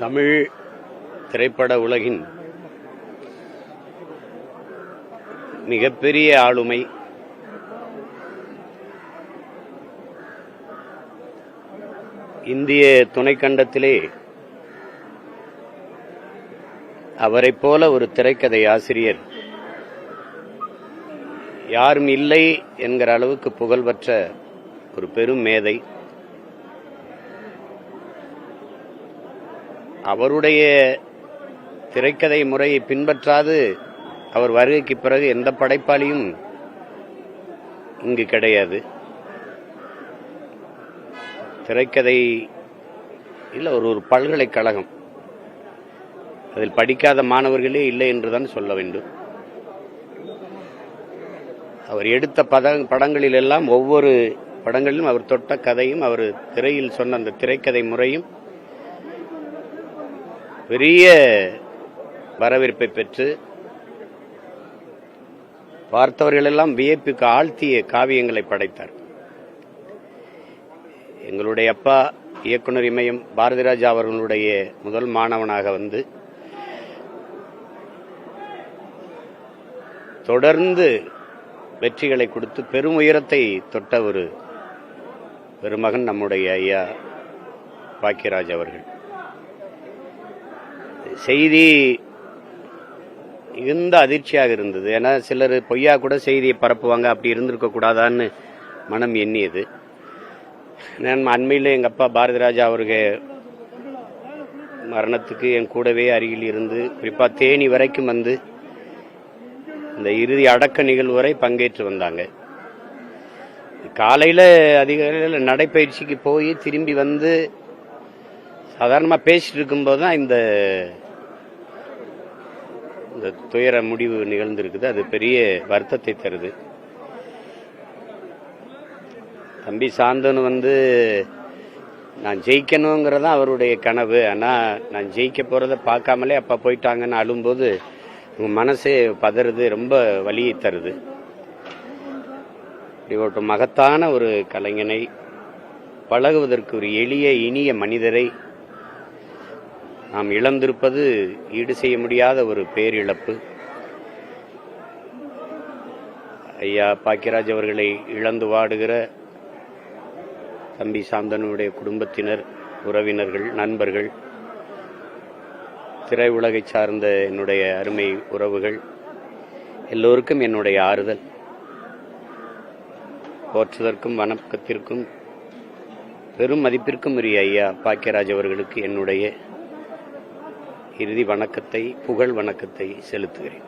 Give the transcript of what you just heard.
தமிழ் திரைப்பட உலகின் மிகப்பெரிய ஆளுமை இந்திய துணைக்கண்டத்திலே அவரைப் போல ஒரு திரைக்கதை ஆசிரியர் யாரும் இல்லை என்கிற அளவுக்கு புகழ்பெற்ற ஒரு பெரும் மேதை. அவருடைய திரைக்கதை முறையை பின்பற்றாது அவர் வருகைக்கு பிறகு எந்த படைப்பாளியும் இங்கு கிடையாது. திரைக்கதை இல்லை, ஒரு பல்கலைக்கழகம், அதில் படிக்காத மாணவர்களே இல்லை என்றுதான் சொல்ல வேண்டும். அவர் எடுத்த படங்களில் எல்லாம் ஒவ்வொரு படங்களிலும் அவர் தொட்ட கதையும் அவர் திரையில் சொன்ன அந்த திரைக்கதை முறையும் பெரிய வரவேற்பை பெற்று பார்த்தவர்களெல்லாம் வியப்புக்கு ஆழ்த்திய காவியங்களை படைத்தார். எங்களுடைய அப்பா இயக்குனர் இமயம் பாரதிராஜா அவர்களுடைய முதல் மாணவனாக வந்து தொடர்ந்து வெற்றிகளை கொடுத்து பெரும் உயரத்தை தொட்ட ஒரு பெருமகன் நம்முடைய ஐயா பாக்கியராஜ் அவர்கள். செய்தி மிகுந்த அதிர்ச்சியாக இருந்தது. ஏன்னா சிலர் பொய்யா கூட செய்தியை பரப்புவாங்க, அப்படி இருந்திருக்க கூடாதான்னு மனம் எண்ணியது. நான் அண்மையில் எங்கள் அப்பா பாரதிராஜா அவர்கள் மரணத்துக்கு என் கூடவே அருகில் இருந்து, குறிப்பாக தேனி வரைக்கும் வந்து இந்த இறுதி அடக்க நிகழ்வு வரை பங்கேற்று வந்தாங்க. காலையில் அதிகாலையில் நடைப்பயிற்சிக்கு போய் திரும்பி வந்து சாதாரணமாக பேசிட்டு இருக்கும்போது தான் இந்த துயர முடிவு நிகழ்ந்திருக்குது. அது பெரிய வருத்தத்தை தருது. தம்பி சாந்தனு வந்து நான் ஜெயிக்கணுங்கிறதான் அவருடைய கனவு. ஆனால் நான் ஜெயிக்க போகிறத பார்க்காமலே அப்பா போயிட்டாங்கன்னு அழும்போது உங்கள் மனசே பதறுது, ரொம்ப வலியை தருது. இப்படி ஒரு மகத்தான ஒரு கலைஞனை, பழகுவதற்கு ஒரு எளிய இனிய மனிதரை நாம் இழந்திருப்பது ஈடு செய்ய முடியாத ஒரு பேரிழப்பு. ஐயா பாக்கியராஜ் அவர்களை இழந்து வாடுகிற தம்பி சாந்தனுடைய குடும்பத்தினர், உறவினர்கள், நண்பர்கள், திரையுலகை சார்ந்த என்னுடைய அருமை உறவுகள் எல்லோருக்கும் என்னுடைய ஆறுதல். போற்றுதற்கும் வணக்கத்திற்கும் பெரும் மதிப்பிற்கும் உரிய ஐயா பாக்கியராஜ் அவர்களுக்கு என்னுடைய இறுதி வணக்கத்தை, புகழ் வணக்கத்தை செலுத்துகிறேன்.